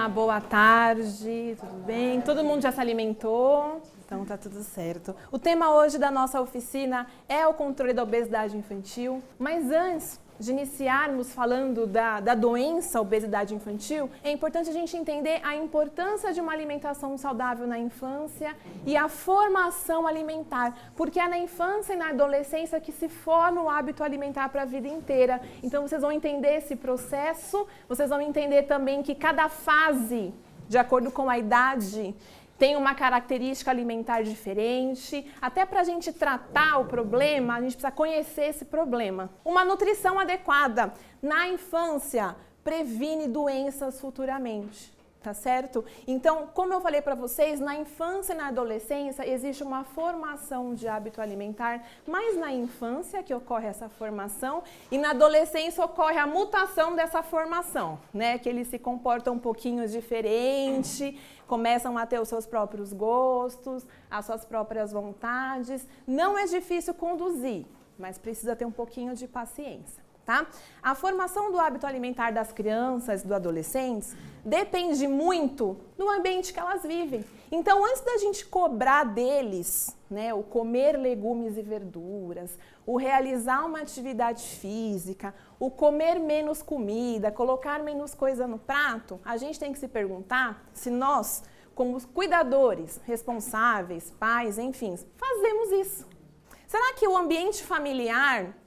Olá, boa tarde, tudo bem? Todo mundo já se alimentou? Então tá tudo certo. O tema hoje da nossa oficina é o controle da obesidade infantil, mas antes de iniciarmos falando da doença obesidade infantil, é importante a gente entender a importância de uma alimentação saudável na infância e a formação alimentar, porque é na infância e na adolescência que se forma o hábito alimentar para a vida inteira. Então vocês vão entender esse processo, vocês vão entender também que cada fase, de acordo com a idade, tem uma característica alimentar diferente. Até para a gente tratar o problema, a gente precisa conhecer esse problema. Uma nutrição adequada na infância previne doenças futuramente, tá certo? Então, como eu falei para vocês, na infância e na adolescência existe uma formação de hábito alimentar, mas na infância que ocorre essa formação e na adolescência ocorre a mutação dessa formação, né? Que eles se comportam um pouquinho diferente, começam a ter os seus próprios gostos, as suas próprias vontades. Não é difícil conduzir, mas precisa ter um pouquinho de paciência, tá? A formação do hábito alimentar das crianças e dos adolescentes depende muito do ambiente que elas vivem. Então, antes da gente cobrar deles, né, o comer legumes e verduras, o realizar uma atividade física, o comer menos comida, colocar menos coisa no prato, a gente tem que se perguntar se nós, como cuidadores, responsáveis, pais, enfim, fazemos isso. Será que o ambiente familiar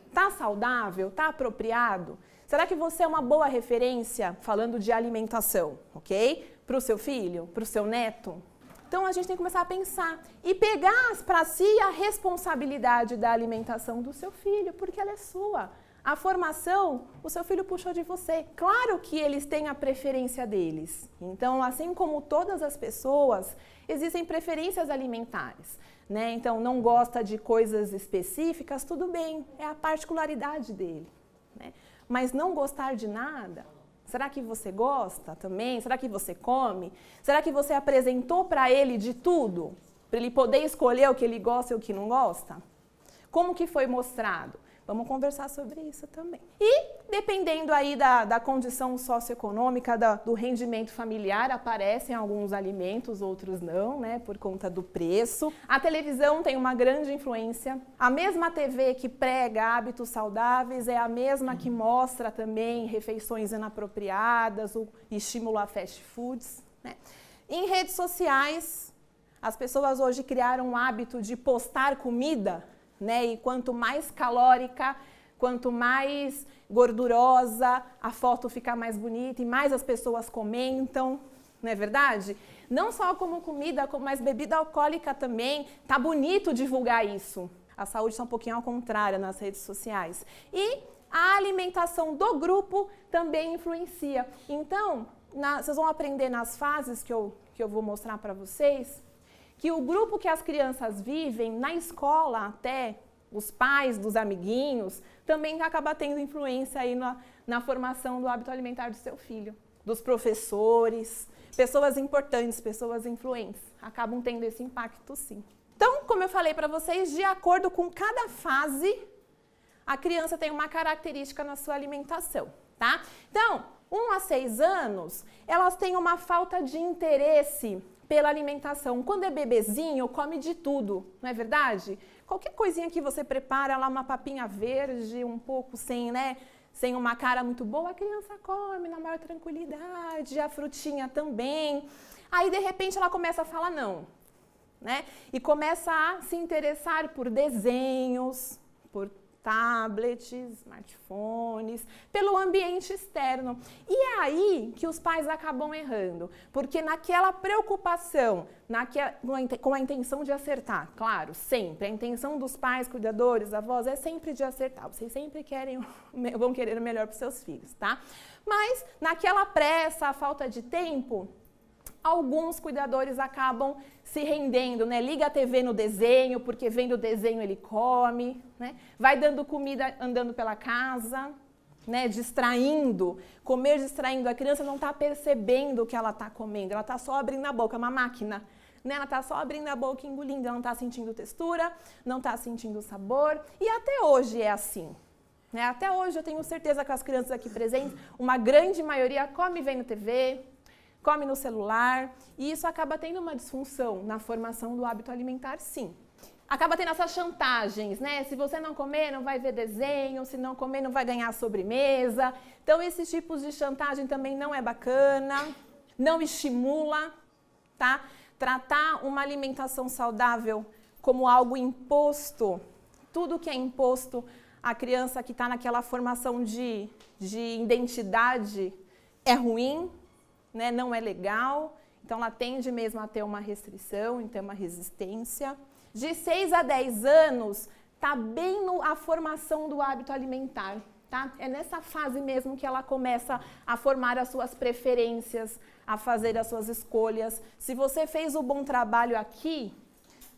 está saudável, está apropriado? Será que você é uma boa referência falando de alimentação, ok? Para o seu filho, para o seu neto? Então a gente tem que começar a pensar e pegar para si a responsabilidade da alimentação do seu filho, porque ela é sua. A formação, o seu filho puxou de você. Claro que eles têm a preferência deles. Então, assim como todas as pessoas, existem preferências alimentares, né? Então, não gosta de coisas específicas, tudo bem, é a particularidade dele, né? Mas não gostar de nada, será que você gosta também? Será que você come? Será que você apresentou para ele de tudo? Para ele poder escolher o que ele gosta e o que não gosta? Como que foi mostrado? Vamos conversar sobre isso também. E, dependendo aí da condição socioeconômica, do rendimento familiar, aparecem alguns alimentos, outros não, né, por conta do preço. A televisão tem uma grande influência. A mesma TV que prega hábitos saudáveis é a mesma que mostra também refeições inapropriadas, o estímulo a fast foods, né? Em redes sociais, as pessoas hoje criaram um hábito de postar comida, né? E quanto mais calórica, quanto mais gordurosa, a foto fica mais bonita e mais as pessoas comentam, não é verdade? Não só como comida, mas bebida alcoólica também, tá bonito divulgar isso. A saúde está um pouquinho ao contrário nas redes sociais. E a alimentação do grupo também influencia. Então, vocês vão aprender nas fases que eu vou mostrar para vocês, que o grupo que as crianças vivem, na escola até, os pais dos amiguinhos, também acaba tendo influência aí na formação do hábito alimentar do seu filho. Dos professores, pessoas importantes, pessoas influentes, acabam tendo esse impacto sim. Então, como eu falei para vocês, de acordo com cada fase, a criança tem uma característica na sua alimentação, tá? Então, 1 a 6 anos, elas têm uma falta de interesse pela alimentação. Quando é bebezinho, come de tudo, não é verdade? Qualquer coisinha que você prepara lá, uma papinha verde, um pouco sem uma cara muito boa, a criança come na maior tranquilidade, a frutinha também. Aí, de repente, ela começa a falar não, né? E começa a se interessar por desenhos, por tablets, smartphones, pelo ambiente externo. E é aí que os pais acabam errando, porque naquela preocupação, com a intenção de acertar, claro, sempre, a intenção dos pais, cuidadores, avós, é sempre de acertar, vocês sempre vão querer o melhor para os seus filhos, tá? Mas naquela pressa, a falta de tempo, alguns cuidadores acabam se rendendo, né? Liga a TV no desenho, porque vendo o desenho ele come, né? Vai dando comida andando pela casa, né? Distraindo, comer distraindo. A criança não está percebendo o que ela está comendo, ela está só abrindo a boca, é uma máquina, né? Ela está só abrindo a boca e engolindo, ela não está sentindo textura, não está sentindo sabor. E até hoje é assim, né? Até hoje eu tenho certeza que as crianças aqui presentes, uma grande maioria come vendo TV, come no celular, e isso acaba tendo uma disfunção na formação do hábito alimentar, sim. Acaba tendo essas chantagens, né? Se você não comer, não vai ver desenho, se não comer, não vai ganhar sobremesa. Então, esses tipos de chantagem também não é bacana, não estimula, tá? Tratar uma alimentação saudável como algo imposto, tudo que é imposto à criança que está naquela formação de identidade é ruim, né? Não é legal, então ela tende mesmo a ter uma restrição, a ter uma resistência. De 6 a 10 anos, está bem a formação do hábito alimentar, tá? É nessa fase mesmo que ela começa a formar as suas preferências, a fazer as suas escolhas. Se você fez o bom trabalho aqui,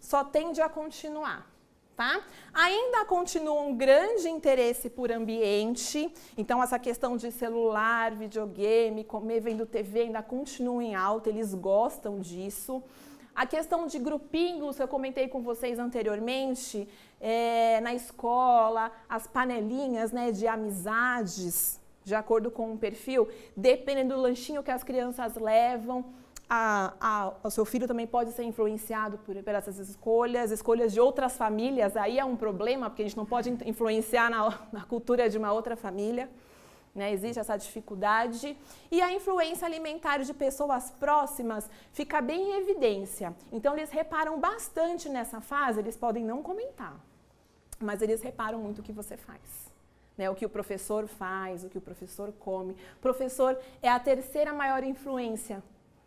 só tende a continuar, tá? Ainda continua um grande interesse por ambiente, então essa questão de celular, videogame, comer vendo TV ainda continua em alta, eles gostam disso. A questão de grupinhos, que eu comentei com vocês anteriormente, na escola, as panelinhas, né, de amizades, de acordo com o perfil, dependendo do lanchinho que as crianças levam, o seu filho também pode ser influenciado por essas escolhas de outras famílias, aí é um problema, porque a gente não pode influenciar na cultura de uma outra família. Né, existe essa dificuldade, e a influência alimentar de pessoas próximas fica bem em evidência. Então, eles reparam bastante nessa fase, eles podem não comentar, mas eles reparam muito o que você faz. Né, o que o professor faz, o que o professor come. O professor é a terceira maior influência,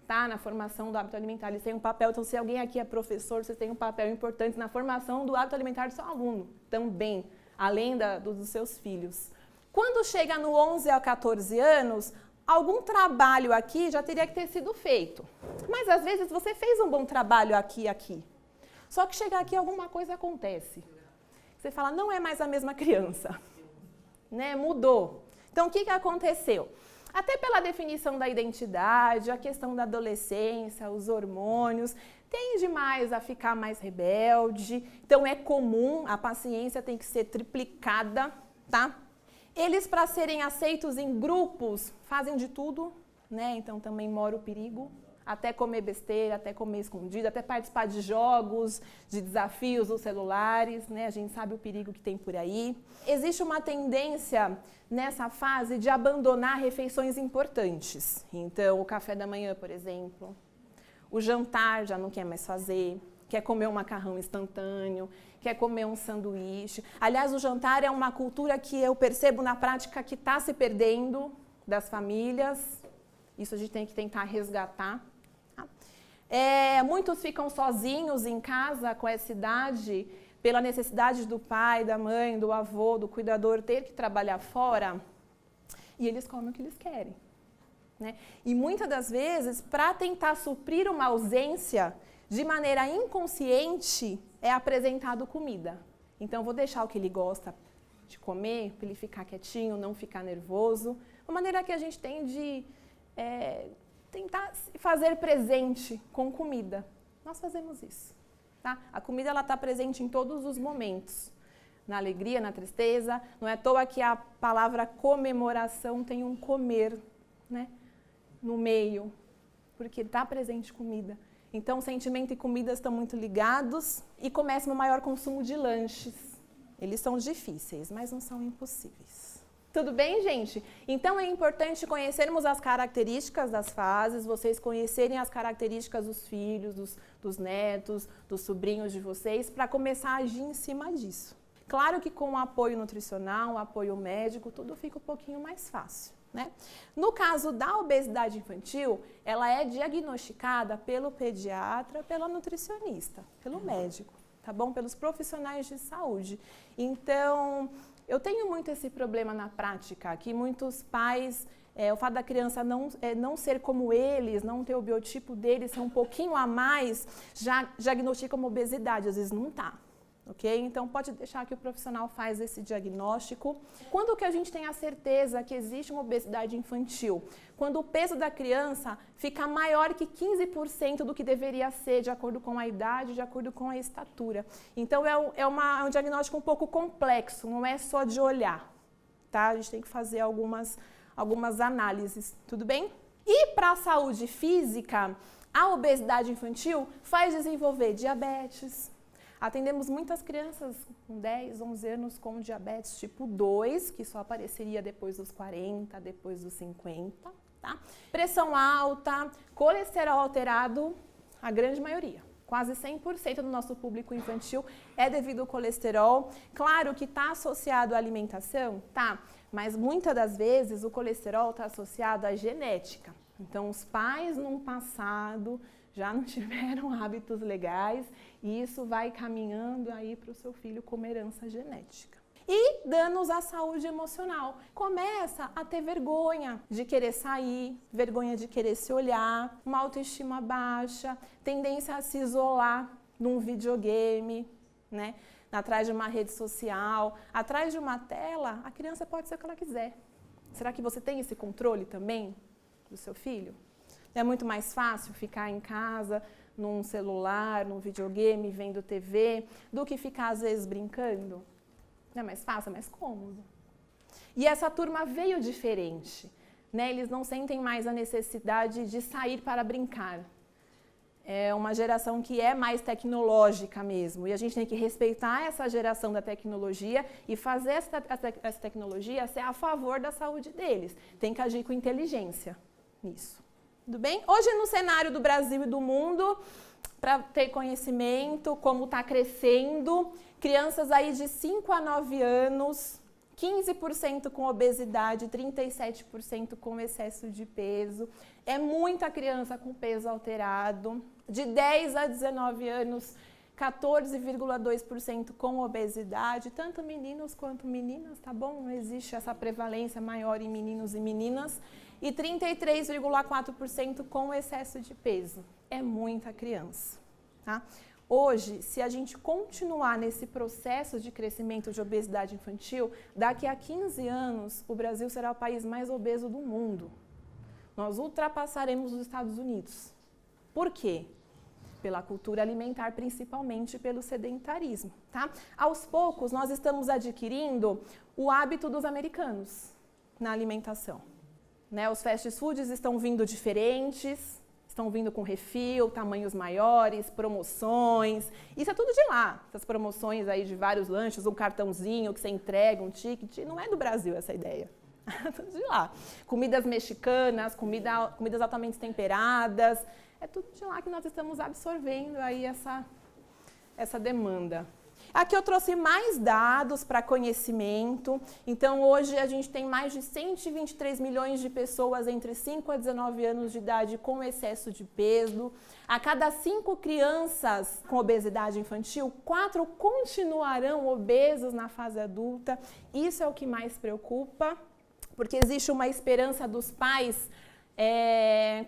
tá, na formação do hábito alimentar. Eles têm um papel, então se alguém aqui é professor, você tem um papel importante na formação do hábito alimentar do seu aluno, também, além dos seus filhos. Quando chega no 11 a 14 anos, algum trabalho aqui já teria que ter sido feito. Mas às vezes você fez um bom trabalho aqui. Só que chega aqui alguma coisa acontece. Você fala, não é mais a mesma criança. Né? Mudou. Então o que aconteceu? Até pela definição da identidade, a questão da adolescência, os hormônios, tende mais a ficar mais rebelde. Então é comum, a paciência tem que ser triplicada, tá? Eles, para serem aceitos em grupos, fazem de tudo, né? Então também mora o perigo, até comer besteira, até comer escondido, até participar de jogos, de desafios nos celulares, né? A gente sabe o perigo que tem por aí. Existe uma tendência nessa fase de abandonar refeições importantes. Então, o café da manhã, por exemplo, o jantar já não quer mais fazer, quer comer um macarrão instantâneo, quer comer um sanduíche. Aliás, o jantar é uma cultura que eu percebo na prática que está se perdendo das famílias. Isso a gente tem que tentar resgatar. Tá? Muitos ficam sozinhos em casa com essa idade, pela necessidade do pai, da mãe, do avô, do cuidador ter que trabalhar fora, e eles comem o que eles querem. Né? E muitas das vezes, para tentar suprir uma ausência, de maneira inconsciente, é apresentado comida. Então, eu vou deixar o que ele gosta de comer, para ele ficar quietinho, não ficar nervoso. Uma maneira que a gente tem de tentar se fazer presente com comida. Nós fazemos isso. Tá? A comida está presente em todos os momentos. Na alegria, na tristeza. Não é à toa que a palavra comemoração tem um comer, né, no meio, porque está presente comida. Então, sentimento e comida estão muito ligados e começa o maior consumo de lanches. Eles são difíceis, mas não são impossíveis. Tudo bem, gente? Então, é importante conhecermos as características das fases, vocês conhecerem as características dos filhos, dos netos, dos sobrinhos de vocês, para começar a agir em cima disso. Claro que com o apoio nutricional, o apoio médico, tudo fica um pouquinho mais fácil. Né? No caso da obesidade infantil, ela é diagnosticada pelo pediatra, pela nutricionista, pelo médico, tá bom? Pelos profissionais de saúde. Então, eu tenho muito esse problema na prática, que muitos pais, o fato da criança não ser como eles, não ter o biotipo deles, ser um pouquinho a mais, já diagnostica como obesidade, às vezes não tá. Okay? Então, pode deixar que o profissional faz esse diagnóstico. Quando que a gente tem a certeza que existe uma obesidade infantil? Quando o peso da criança fica maior que 15% do que deveria ser, de acordo com a idade, de acordo com a estatura. Então, é um diagnóstico um pouco complexo, não é só de olhar. Tá? A gente tem que fazer algumas análises, tudo bem? E para a saúde física, a obesidade infantil faz desenvolver diabetes. Atendemos muitas crianças com 10, 11 anos com diabetes tipo 2, que só apareceria depois dos 40, depois dos 50, tá? Pressão alta, colesterol alterado, a grande maioria. Quase 100% do nosso público infantil é devido ao colesterol. Claro que está associado à alimentação, tá, mas muitas das vezes o colesterol está associado à genética. Então, os pais no passado já não tiveram hábitos legais e isso vai caminhando aí para o seu filho como herança genética. E danos à saúde emocional. Começa a ter vergonha de querer sair, vergonha de querer se olhar, uma autoestima baixa, tendência a se isolar num videogame, né? Atrás de uma rede social, atrás de uma tela, a criança pode ser o que ela quiser. Será que você tem esse controle também do seu filho? É muito mais fácil ficar em casa, num celular, num videogame, vendo TV, do que ficar às vezes brincando? Não é mais fácil, é mais cômodo. E essa turma veio diferente, né? Eles não sentem mais a necessidade de sair para brincar. É uma geração que é mais tecnológica mesmo. E a gente tem que respeitar essa geração da tecnologia e fazer essa tecnologia ser a favor da saúde deles. Tem que agir com inteligência nisso. Tudo bem? Hoje, no cenário do Brasil e do mundo, para ter conhecimento, como está crescendo, crianças aí de 5 a 9 anos, 15% com obesidade, 37% com excesso de peso. É muita criança com peso alterado. De 10 a 19 anos, 14,2% com obesidade, tanto meninos quanto meninas, tá bom? Não existe essa prevalência maior em meninos e meninas. E 33,4% com excesso de peso. É muita criança, tá? Hoje, se a gente continuar nesse processo de crescimento de obesidade infantil, daqui a 15 anos, o Brasil será o país mais obeso do mundo. Nós ultrapassaremos os Estados Unidos. Por quê? Pela cultura alimentar, principalmente pelo sedentarismo, tá? Aos poucos, nós estamos adquirindo o hábito dos americanos na alimentação. Né, os fast foods estão vindo diferentes, estão vindo com refil, tamanhos maiores, promoções. Isso é tudo de lá. Essas promoções aí de vários lanches, um cartãozinho que você entrega, um ticket. Não é do Brasil essa ideia. É tudo de lá. Comidas mexicanas, comidas altamente temperadas. É tudo de lá que nós estamos absorvendo aí essa demanda. Aqui eu trouxe mais dados para conhecimento. Então, hoje a gente tem mais de 123 milhões de pessoas entre 5 a 19 anos de idade com excesso de peso. A cada 5 crianças com obesidade infantil, 4 continuarão obesos na fase adulta. Isso é o que mais preocupa, porque existe uma esperança dos pais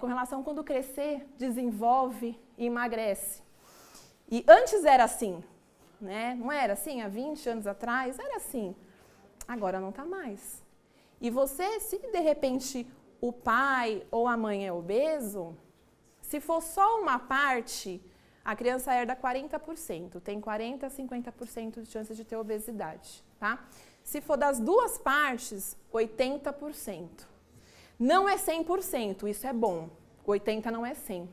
com relação a quando crescer, desenvolve e emagrece. E antes era assim. Né? Não era assim há 20 anos atrás? Era assim. Agora não está mais. E você, se de repente o pai ou a mãe é obeso, se for só uma parte, a criança herda 40%. Tem 40% a 50% de chances de ter obesidade. Tá? Se for das duas partes, 80%. Não é 100%, isso é bom. 80% não é 100%.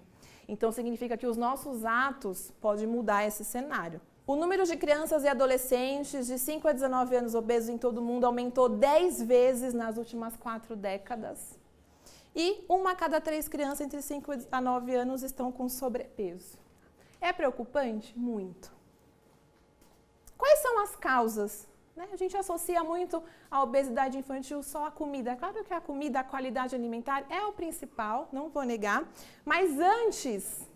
Então significa que os nossos atos podem mudar esse cenário. O número de crianças e adolescentes de 5 a 19 anos obesos em todo o mundo aumentou 10 vezes nas últimas 4 décadas. E 1 a cada 3 crianças entre 5 a 9 anos estão com sobrepeso. É preocupante? Muito. Quais são as causas? Né? A gente associa muito a obesidade infantil só à comida. É claro que a comida, a qualidade alimentar é o principal, não vou negar. Mas antes...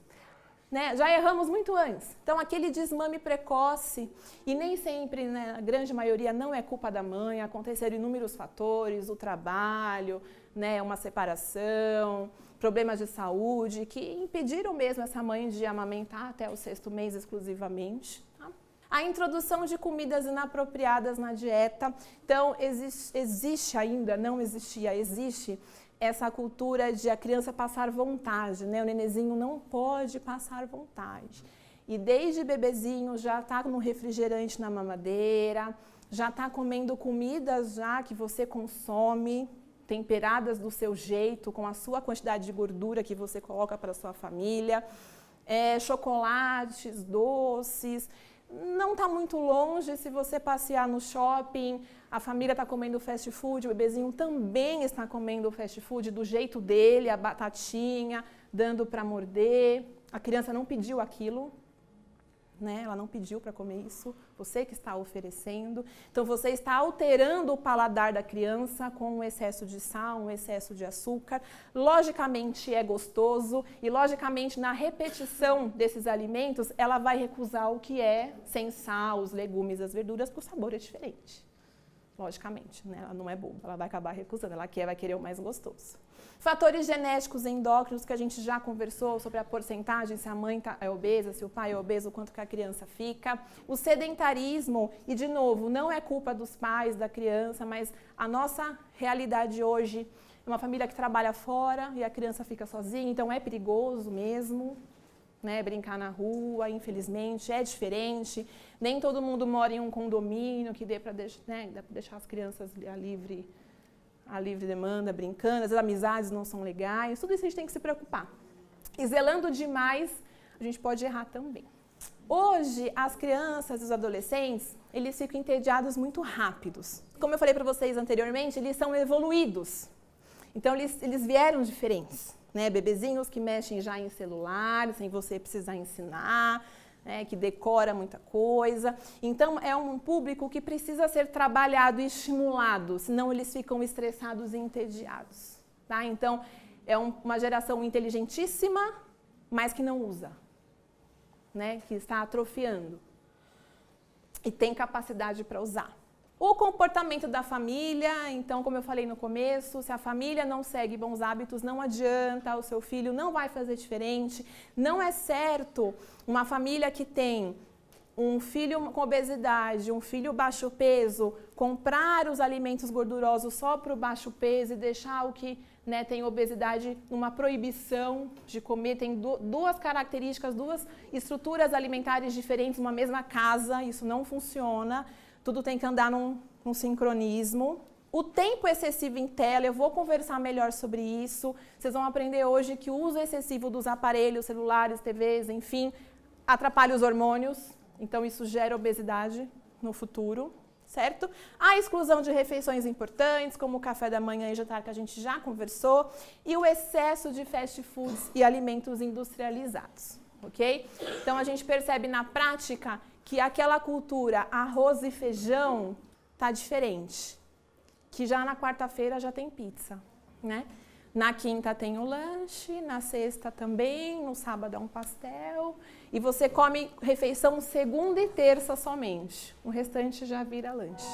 Né? Já erramos muito antes. Então, aquele desmame precoce, e nem sempre, né, a grande maioria, não é culpa da mãe, aconteceram inúmeros fatores, o trabalho, né, uma separação, problemas de saúde, que impediram mesmo essa mãe de amamentar até o 6º mês exclusivamente. Tá? A introdução de comidas inapropriadas na dieta. Então, existe ainda, não existia, existe essa cultura de a criança passar vontade, né? O nenenzinho não pode passar vontade. E desde bebezinho já está no refrigerante na mamadeira, já está comendo comidas já que você consome. temperadas do seu jeito, com a sua quantidade de gordura que você coloca para a sua família, chocolates, doces. Não está muito longe se você passear no shopping, a família está comendo fast food, o bebezinho também está comendo fast food do jeito dele, a batatinha, dando para morder. A criança não pediu aquilo, né? Ela não pediu para comer isso, você que está oferecendo. Então você está alterando o paladar da criança com um excesso de sal, um excesso de açúcar. Logicamente é gostoso e logicamente na repetição desses alimentos ela vai recusar o que é sem sal, os legumes, as verduras, porque o sabor é diferente. Logicamente, né? Ela não é boba, ela vai acabar recusando, ela vai querer o mais gostoso. Fatores genéticos endócrinos que a gente já conversou sobre a porcentagem, se a mãe é obesa, se o pai é obeso, quanto que a criança fica. O sedentarismo, e de novo, não é culpa dos pais, da criança, mas a nossa realidade hoje é uma família que trabalha fora e a criança fica sozinha, então é perigoso mesmo. Né, brincar na rua, infelizmente, é diferente. Nem todo mundo mora em um condomínio que dê para deixar as crianças a livre demanda, brincando. As amizades não são legais. Tudo isso a gente tem que se preocupar. E zelando demais, a gente pode errar também. Hoje, as crianças e os adolescentes, eles ficam entediados muito rápidos. Como eu falei para vocês anteriormente, eles são evoluídos. Então, eles vieram diferentes. Né, bebezinhos que mexem já em celular, sem você precisar ensinar, né, que decora muita coisa. Então, é um público que precisa ser trabalhado e estimulado, senão eles ficam estressados e entediados. Tá? Então, é uma geração inteligentíssima, mas que não usa, né, que está atrofiando e tem capacidade para usar. O comportamento da família, então, como eu falei no começo, se a família não segue bons hábitos, não adianta, o seu filho não vai fazer diferente. Não é certo uma família que tem um filho com obesidade, um filho baixo peso, comprar os alimentos gordurosos só para o baixo peso e deixar o que tem obesidade uma proibição de comer. Tem duas características, duas estruturas alimentares diferentes numa mesma casa, isso não funciona. Tudo tem que andar num sincronismo. O tempo excessivo em tela, eu vou conversar melhor sobre isso. Vocês vão aprender hoje que o uso excessivo dos aparelhos, celulares, TVs, enfim, atrapalha os hormônios. Então, isso gera obesidade no futuro, certo? A exclusão de refeições importantes, como o café da manhã e jantar, que a gente já conversou. E o excesso de fast foods e alimentos industrializados, ok? Então, a gente percebe na prática que aquela cultura arroz e feijão tá diferente, que já na quarta-feira já tem pizza, né? Na quinta tem o lanche, na sexta também, no sábado é um pastel, e você come refeição segunda e terça somente, o restante já vira lanche.